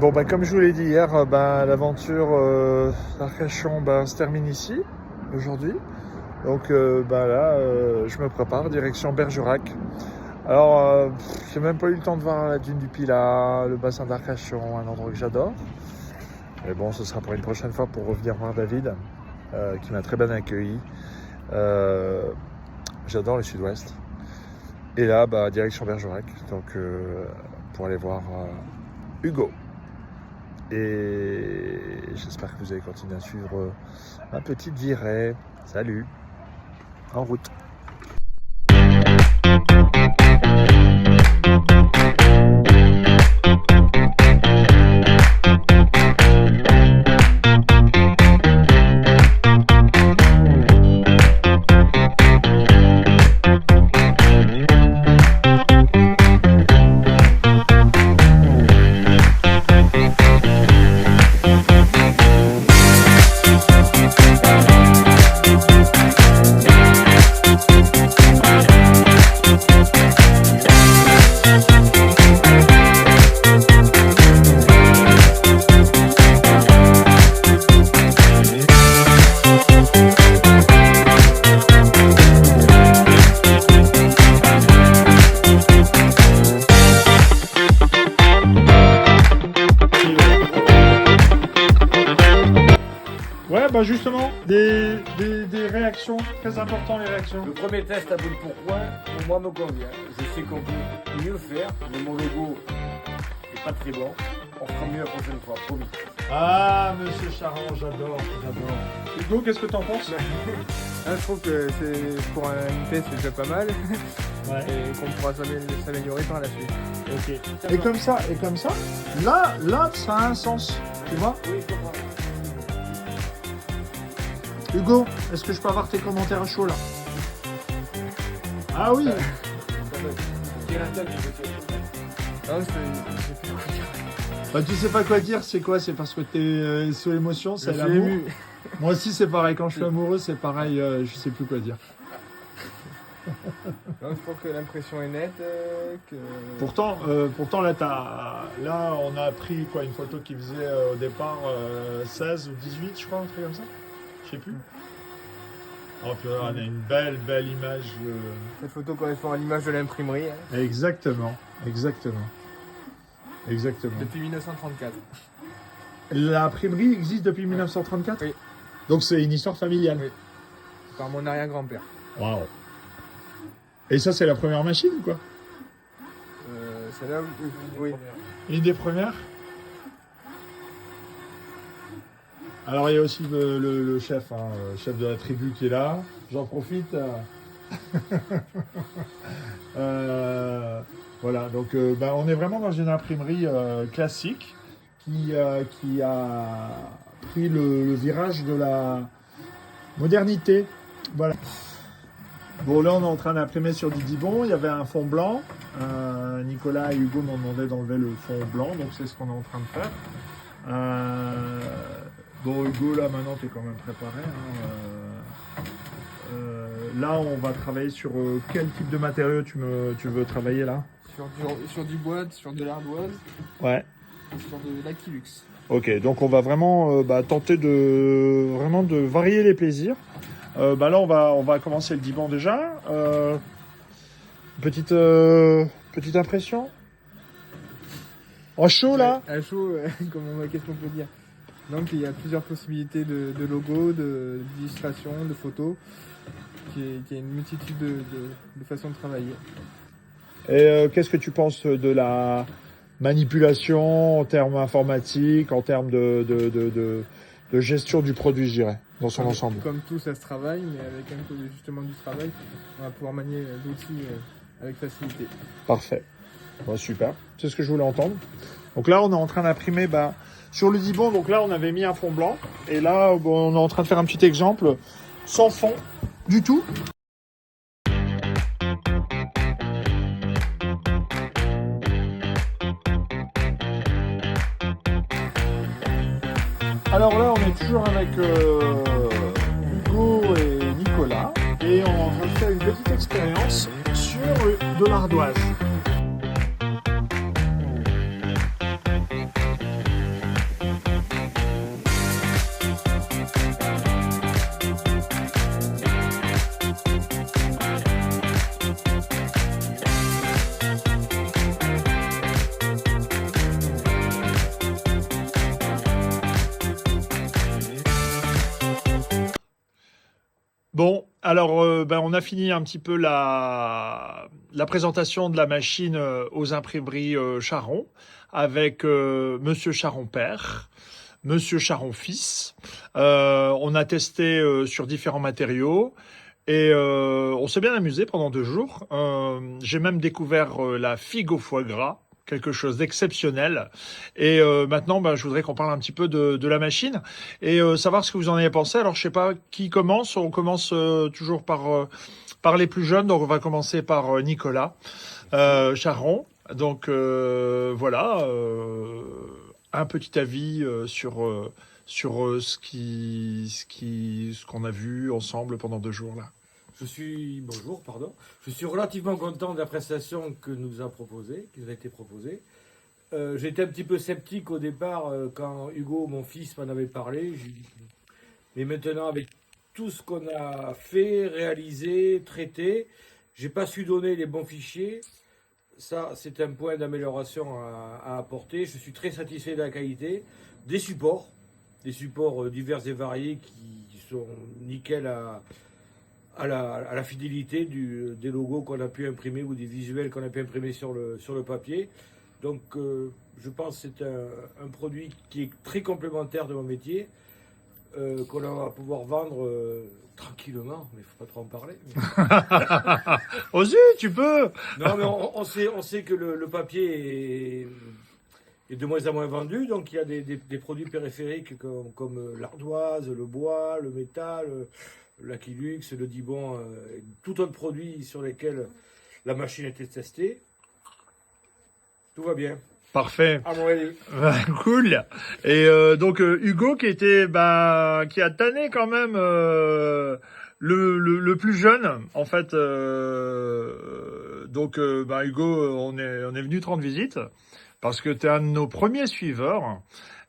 Bon, bah, comme je vous l'ai dit hier, l'aventure d'Arcachon se termine ici, aujourd'hui. Donc là, je me prépare, direction Bergerac. Alors, j'ai même pas eu le temps de voir la dune du Pilat, le bassin d'Arcachon, un endroit que j'adore. Mais bon, ce sera pour une prochaine fois pour revenir voir David, qui m'a très bien accueilli. J'adore le sud-ouest. Et là, direction Bergerac, donc pour aller voir Hugo. Et j'espère que vous allez continuer à suivre ma petite virée. Salut, en route. Ouais, justement, des réactions, très importantes les réactions. Le premier test à bout de pourpoint, pour moi, me convient. Je sais qu'on peut mieux faire, mais mon logo n'est pas très bon. On fera mieux la prochaine fois, promis. Ah, monsieur Charan, j'adore. Hugo, qu'est-ce que t'en penses? Je trouve que pour une test, c'est déjà pas mal. Ouais. Et qu'on pourra s'améliorer par la suite. Ok. Et comme ça, là, ça a un sens, tu vois? Oui, je comprends. Hugo, est-ce que je peux avoir tes commentaires à chaud là? Ah oui. Non, Tu sais pas quoi dire, c'est quoi? C'est parce que t'es sous l'émotion, c'est je suis l'amour. ému. Moi aussi c'est pareil, quand je suis amoureux c'est pareil, je sais plus quoi dire. Non, je trouve que l'impression est nette. Pourtant là on a pris quoi, une photo qui faisait au départ 16 ou 18 je crois, un truc comme ça. Je sais plus. Oh putain, on a une belle image. Cette photo correspond à l'image de l'imprimerie. Hein. Exactement. Depuis 1934. L'imprimerie existe depuis 1934 ? Oui. Donc c'est une histoire familiale. Oui. Par mon arrière-grand-père. Waouh. Et ça c'est la première machine ou quoi ? Celle-là, oui. Une des premières ? Alors il y a aussi le chef, chef de la tribu qui est là. J'en profite. Voilà, donc on est vraiment dans une imprimerie classique qui a pris le virage de la modernité. Voilà. Bon, là on est en train d'imprimer sur du Dibond. Il y avait un fond blanc. Nicolas et Hugo m'ont demandé d'enlever le fond blanc, donc c'est ce qu'on est en train de faire. Bon, Hugo, là, maintenant, tu es quand même préparé. Là, on va travailler sur quel type de matériau tu veux travailler, là? Sur du bois, sur de l'ardoise. Ouais. Et sur de l'Actilux. Ok, donc on va vraiment tenter de varier les plaisirs. Là, on va commencer le divan déjà. Petite impression? En chaud, là? À chaud, qu'est-ce qu'on peut dire? Donc il y a plusieurs possibilités de logos, d'illustrations, de photos, qui est une multitude de façons de travailler. Et qu'est-ce que tu penses de la manipulation en termes informatiques, en termes de gestion du produit, je dirais, dans son ensemble? Comme tout, ça se travaille, mais avec un peu justement du travail, on va pouvoir manier l'outil avec facilité. Parfait. Bon, super, c'est ce que je voulais entendre. Donc là, on est en train d'imprimer sur le Dibond. Donc là, on avait mis un fond blanc. Et là, on est en train de faire un petit exemple sans fond du tout. Alors là, on est toujours avec Hugo et Nicolas. Et on va faire une petite expérience sur de l'ardoise. Bon, alors on a fini un petit peu la présentation de la machine aux imprimeries Charon avec Monsieur Charon père, Monsieur Charon fils. On a testé sur différents matériaux et on s'est bien amusé pendant 2 jours. J'ai même découvert la figue au foie gras. Quelque chose d'exceptionnel. Et maintenant, je voudrais qu'on parle un petit peu de la machine et savoir ce que vous en avez pensé. Alors, je sais pas qui commence. On commence toujours par les plus jeunes. Donc, on va commencer par Nicolas Charon. Donc, voilà, un petit avis sur ce qu'on a vu ensemble pendant 2 jours là. Bonjour, pardon. Je suis relativement content de la prestation qui nous a été proposée. J'étais un petit peu sceptique au départ quand Hugo, mon fils, m'en avait parlé. Mais maintenant, avec tout ce qu'on a fait, réalisé, traité, j'ai pas su donner les bons fichiers. Ça, c'est un point d'amélioration à apporter. Je suis très satisfait de la qualité des supports divers et variés qui sont nickel à la fidélité des logos qu'on a pu imprimer ou des visuels qu'on a pu imprimer sur le papier. Donc je pense que c'est un produit qui est très complémentaire de mon métier, qu'on va pouvoir vendre tranquillement, mais il ne faut pas trop en parler. Aussi, tu peux. Non, mais on sait que le papier est de moins en moins vendu, donc il y a des produits périphériques comme l'ardoise, le bois, le métal, l'Aquilux, le Dibon, tout autre produit sur lesquels la machine a été testée. Tout va bien. Parfait. À mon avis. Cool. Et donc Hugo qui a tanné quand même le plus jeune en fait. Donc Hugo, on est venu te rendre visite parce que tu es un de nos premiers suiveurs.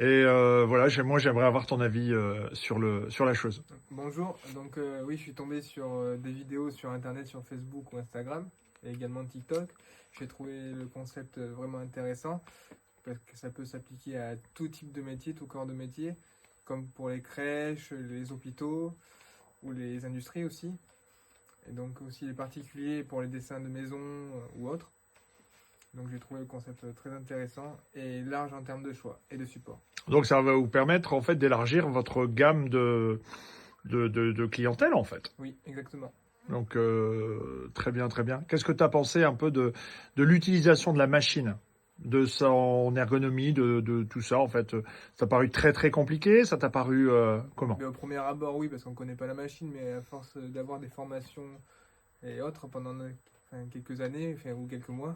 Et voilà, moi j'aimerais avoir ton avis sur la chose. Bonjour, donc oui, je suis tombé sur des vidéos sur internet, sur Facebook ou Instagram, et également TikTok. J'ai trouvé le concept vraiment intéressant, parce que ça peut s'appliquer à tout type de métier, tout corps de métier, comme pour les crèches, les hôpitaux ou les industries aussi. Et donc aussi les particuliers pour les dessins de maison ou autres. Donc j'ai trouvé le concept très intéressant et large en termes de choix et de support. Donc ça va vous permettre en fait d'élargir votre gamme de clientèle en fait. Oui, exactement. Donc très bien, très bien. Qu'est-ce que tu as pensé un peu de l'utilisation de la machine, de son ergonomie, de tout ça en fait? Ça t'a paru très très compliqué? Ça t'a paru comment? Mais au premier abord, oui, parce qu'on ne connaît pas la machine, mais à force d'avoir des formations et autres pendant quelques années ou quelques mois,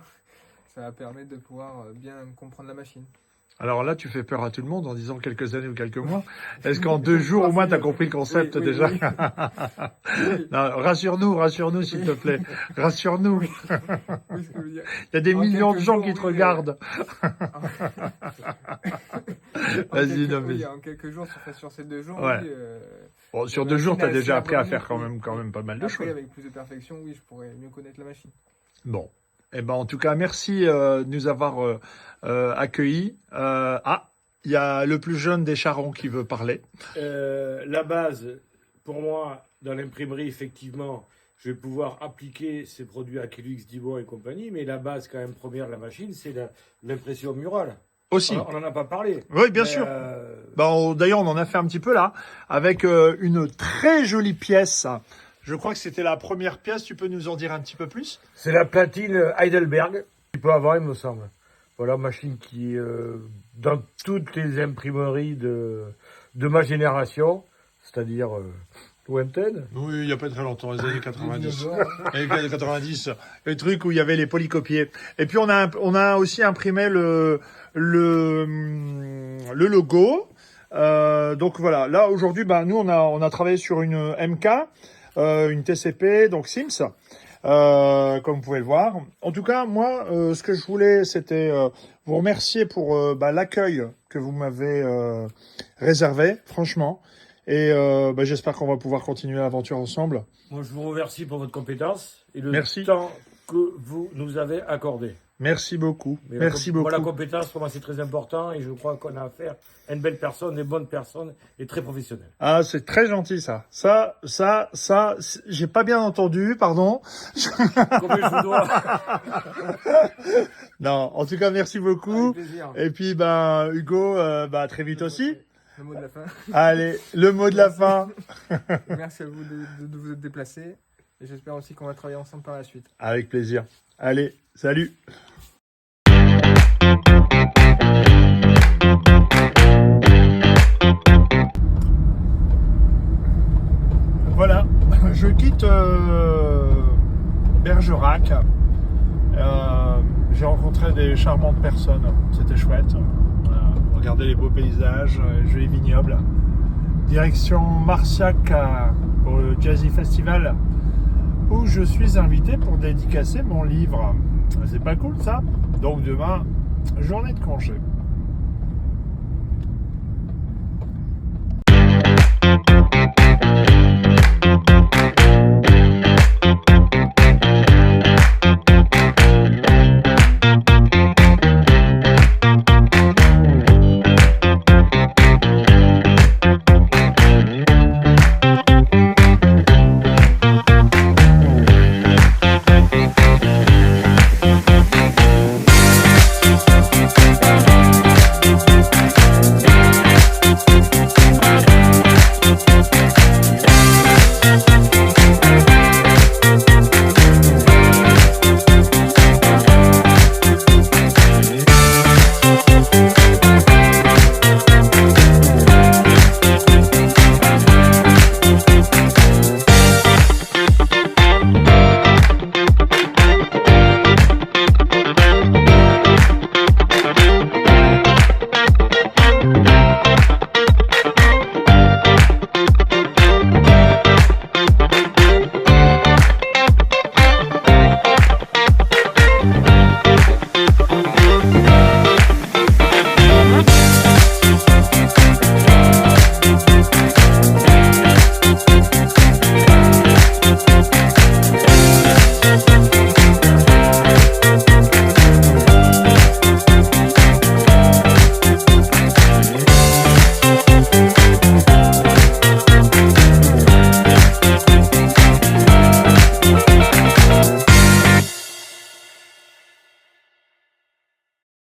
ça va permettre de pouvoir bien comprendre la machine. Alors là, tu fais peur à tout le monde en disant quelques années ou quelques mois. Est-ce qu'en 2 jours au moins, tu as compris le concept oui, déjà? Oui. Non, rassure-nous s'il te plaît. Rassure-nous. Oui, ce que je veux dire. Il y a des millions de gens jours, qui te oui, regardent. Vas-y, non mais... Oui, en quelques jours, sur ces 2 jours, Ouais. oui, Bon, sur la 2 jours, machine tu as est déjà assez appris à faire ergonomique, quand même pas mal de Après, choses. avec plus de perfection, oui, je pourrais mieux connaître la machine. Bon. Eh ben, en tout cas, merci de nous avoir accueillis. Il y a le plus jeune des Charons qui veut parler. La base, pour moi, dans l'imprimerie, effectivement, je vais pouvoir appliquer ces produits Aquilux, Dibon et compagnie, mais la base, quand même, première de la machine, c'est l'impression murale. Aussi. On n'en a pas parlé. Oui, bien sûr. D'ailleurs, on en a fait un petit peu là, avec une très jolie pièce. Je crois que c'était la première pièce. Tu peux nous en dire un petit peu plus? C'est la platine Heidelberg. Tu peux avoir, il me semble. Voilà, machine qui est dans toutes les imprimeries de ma génération, c'est-à-dire lointaine. Oui, il n'y a pas très longtemps, les années 90. Les années 90, le truc où il y avait les polycopiés. Et puis on a aussi imprimé le logo. Donc voilà, là aujourd'hui, nous on a travaillé sur une MK, une TCP, donc Sims. Comme vous pouvez le voir. En tout cas, moi, ce que je voulais, c'était vous remercier pour l'accueil que vous m'avez réservé, franchement. Et j'espère qu'on va pouvoir continuer l'aventure ensemble. Moi, je vous remercie pour votre compétence et le Merci. temps que vous nous avez accordé. Merci beaucoup. Mais Merci Pour la beaucoup. compétence, pour moi, c'est très important et je crois qu'on a affaire à une belle personne, une bonne personne et très professionnelle. Ah, c'est très gentil ça. Ça, j'ai pas bien entendu, pardon. Comme je vous dois. Non, en tout cas, merci beaucoup. Avec plaisir. Et puis, ben, Hugo, à très vite aussi. Le mot de la fin. Allez, le mot de la fin. Merci à vous de vous être déplacés. Et j'espère aussi qu'on va travailler ensemble par la suite. Avec plaisir. Allez, salut. Voilà, je quitte Bergerac. J'ai rencontré des charmantes personnes, c'était chouette. Regardez les beaux paysages, jolis vignobles. Direction Marciac pour le Jazzy Festival, où je suis invité pour dédicacer mon livre. C'est pas cool ça? Donc demain, journée de congé.